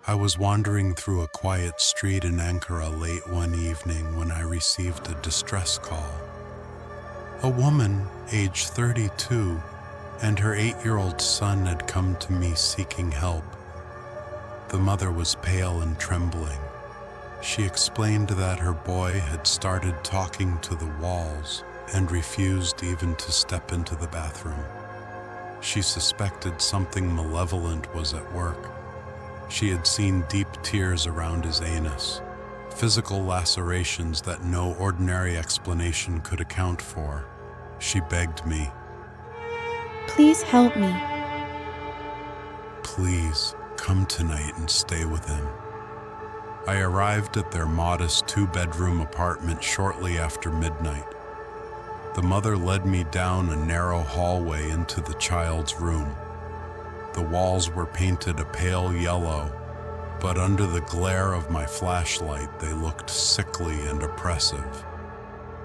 I was wandering through a quiet street in Ankara late one evening when I received a distress call. A woman, age 32, and her 8-year-old son had come to me seeking help. The mother was pale and trembling. She explained that her boy had started talking to the walls and refused even to step into the bathroom. She suspected something malevolent was at work. She had seen deep tears around his anus, physical lacerations that no ordinary explanation could account for. She begged me, Please help me. "Please, come tonight and stay with him." I arrived at their modest 2-bedroom apartment shortly after midnight. The mother led me down a narrow hallway into the child's room. The walls were painted a pale yellow, but under the glare of my flashlight they looked sickly and oppressive.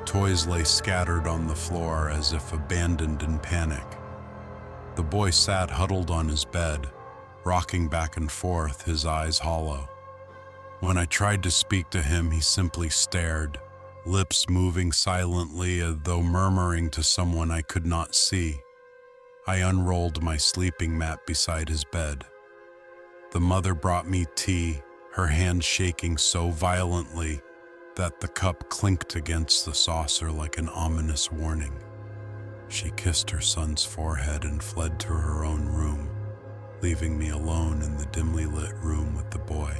Toys lay scattered on the floor as if abandoned in panic. The boy sat huddled on his bed, rocking back and forth, his eyes hollow. When I tried to speak to him, he simply stared, lips moving silently as though murmuring to someone I could not see. I unrolled my sleeping mat beside his bed. The mother brought me tea, her hand shaking so violently that the cup clinked against the saucer like an ominous warning. She kissed her son's forehead and fled to her own room, leaving me alone in the dimly lit room with the boy.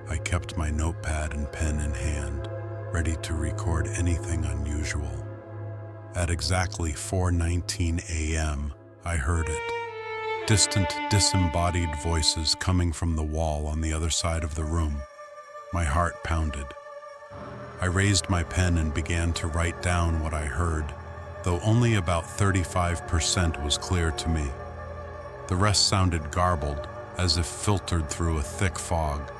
I kept my notepad and pen in hand, ready to record anything unusual. At exactly 4:19 a.m., I heard it. Distant, disembodied voices coming from the wall on the other side of the room. My heart pounded. I raised my pen and began to write down what I heard, though only about 35% was clear to me. The rest sounded garbled, as if filtered through a thick fog.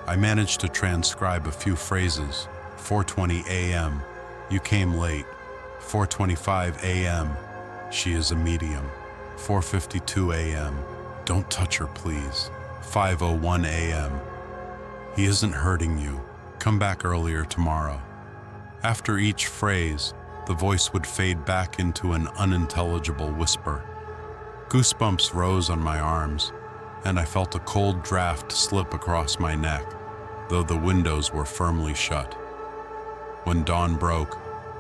I managed to transcribe a few phrases. 4:20 a.m., you came late. 4:25 a.m., she is a medium. 4:52 a.m., don't touch her please. 5:01 a.m., he isn't hurting you. Come back earlier tomorrow. After each phrase, the voice would fade back into an unintelligible whisper. Goosebumps rose on my arms, and I felt a cold draft slip across my neck, though the windows were firmly shut. When dawn broke,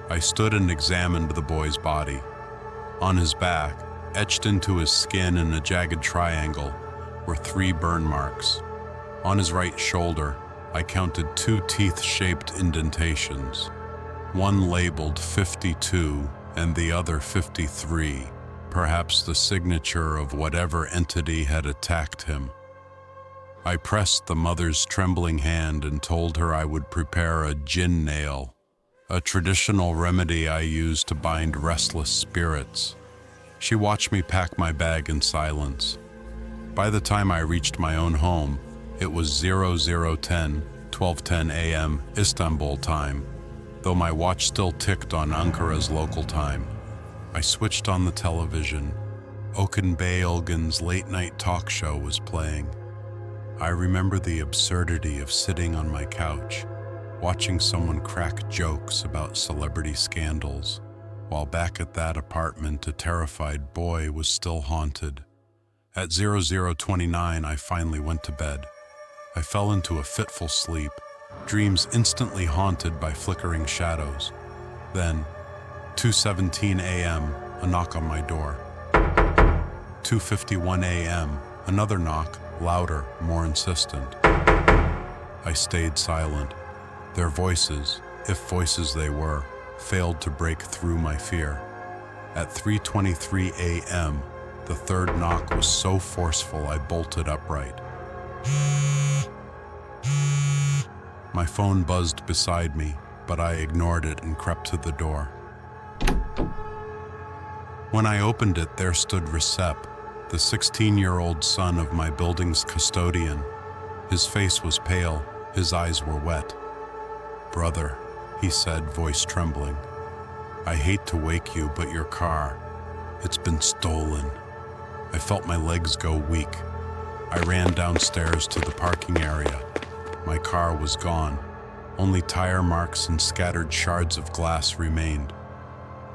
I stood and examined the boy's body. On his back, etched into his skin in a jagged triangle, were 3 burn marks. On his right shoulder, I counted 2 teeth-shaped indentations, one labeled 52 and the other 53, perhaps the signature of whatever entity had attacked him. I pressed the mother's trembling hand and told her I would prepare a jinn nail, a traditional remedy I use to bind restless spirits. She watched me pack my bag in silence. By the time I reached my own home, it was 12:10 a.m. Istanbul time, though my watch still ticked on Ankara's local time. I switched on the television. Okan Bayülgen's late-night talk show was playing. I remember the absurdity of sitting on my couch, watching someone crack jokes about celebrity scandals, while back at that apartment a terrified boy was still haunted. At 00:29, I finally went to bed. I fell into a fitful sleep, dreams instantly haunted by flickering shadows. Then, 2:17 a.m., a knock on my door. 2:51 a.m., another knock, louder, more insistent. I stayed silent. Their voices, if voices they were, failed to break through my fear. At 3:23 a.m., the third knock was so forceful I bolted upright. My phone buzzed beside me, but I ignored it and crept to the door. When I opened it, there stood Recep, the 16-year-old son of my building's custodian. His face was pale, his eyes were wet. "Brother," he said, voice trembling, "I hate to wake you, but your car, it's been stolen." I felt my legs go weak. I ran downstairs to the parking area. My car was gone. Only tire marks and scattered shards of glass remained.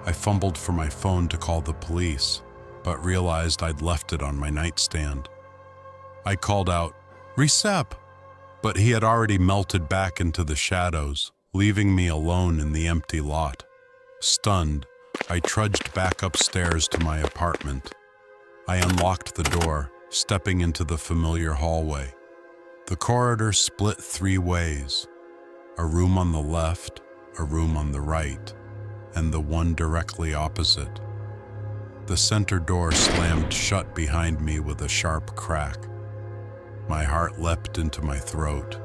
I fumbled for my phone to call the police, but realized I'd left it on my nightstand. I called out, "Recep!" But he had already melted back into the shadows, leaving me alone in the empty lot. Stunned, I trudged back upstairs to my apartment. I unlocked the door, stepping into the familiar hallway. The corridor split 3 ways: a room on the left, a room on the right, and the one directly opposite. The center door slammed shut behind me with a sharp crack. My heart leapt into my throat.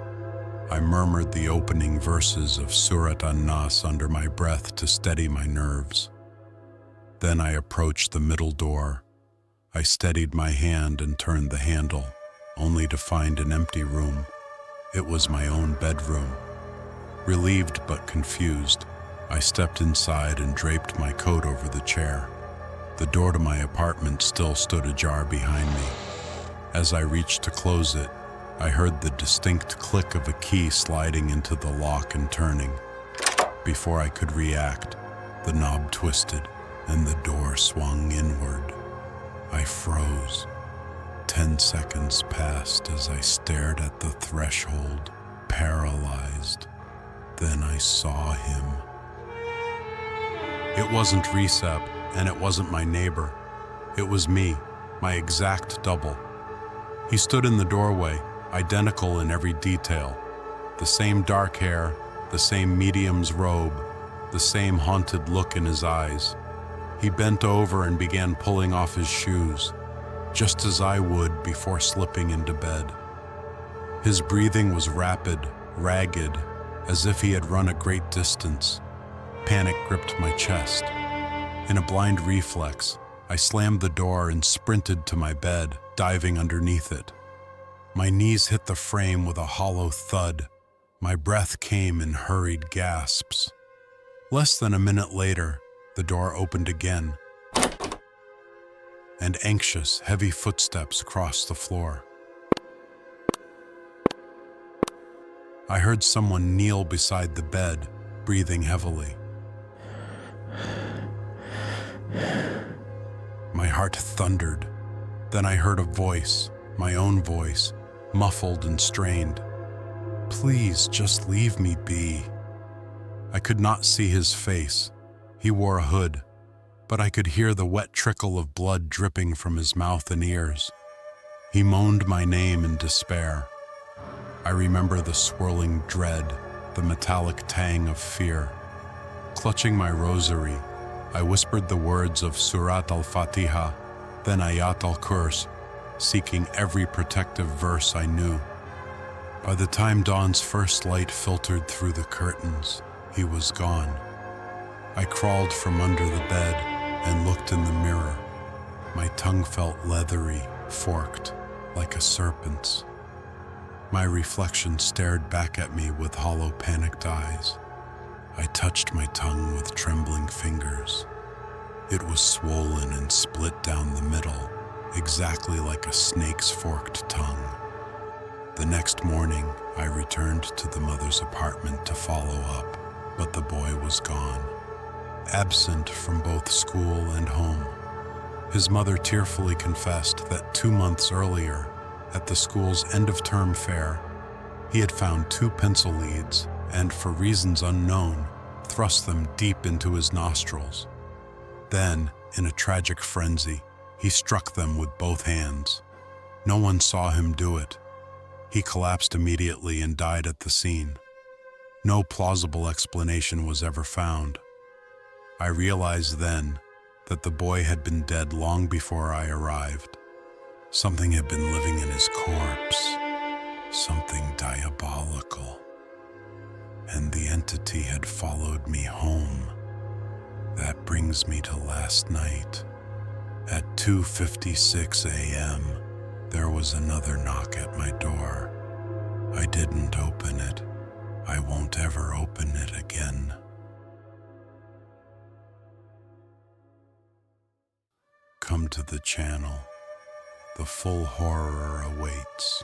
I murmured the opening verses of Surat An-Nas under my breath to steady my nerves. Then I approached the middle door. I steadied my hand and turned the handle, only to find an empty room. It was my own bedroom. Relieved but confused, I stepped inside and draped my coat over the chair. The door to my apartment still stood ajar behind me. As I reached to close it, I heard the distinct click of a key sliding into the lock and turning. Before I could react, the knob twisted and the door swung inward. I froze. 10 seconds passed as I stared at the threshold, paralyzed. Then I saw him. It wasn't Recep, and it wasn't my neighbor. It was me, my exact double. He stood in the doorway, identical in every detail. The same dark hair, the same medium's robe, the same haunted look in his eyes. He bent over and began pulling off his shoes, just as I would before slipping into bed. His breathing was rapid, ragged, as if he had run a great distance. Panic gripped my chest. In a blind reflex, I slammed the door and sprinted to my bed, diving underneath it. My knees hit the frame with a hollow thud. My breath came in hurried gasps. Less than a minute later, the door opened again, and anxious, heavy footsteps crossed the floor. I heard someone kneel beside the bed, breathing heavily. My heart thundered. Then I heard a voice, my own voice, muffled and strained. "Please, just leave me be." I could not see his face. He wore a hood, but I could hear the wet trickle of blood dripping from his mouth and ears. He moaned my name in despair. I remember the swirling dread, the metallic tang of fear. Clutching my rosary, I whispered the words of Surat al-Fatiha, then Ayat al-Kurs, seeking every protective verse I knew. By the time dawn's first light filtered through the curtains, he was gone. I crawled from under the bed and looked in the mirror. My tongue felt leathery, forked, like a serpent's. My reflection stared back at me with hollow, panicked eyes. I touched my tongue with trembling fingers. It was swollen and split down the middle, exactly like a snake's forked tongue. The next morning, I returned to the mother's apartment to follow up, but the boy was gone, absent from both school and home. His mother tearfully confessed that 2 months earlier, at the school's end-of-term fair, he had found 2 pencil leads and, for reasons unknown, thrust them deep into his nostrils. Then, in a tragic frenzy, he struck them with both hands. No one saw him do it. He collapsed immediately and died at the scene. No plausible explanation was ever found. I realized then that the boy had been dead long before I arrived. Something had been living in his corpse, something diabolical. And the entity had followed me home. That brings me to last night. At 2:56 a.m., there was another knock at my door. I didn't open it. I won't ever open it again. Come to the channel. the full horror awaits.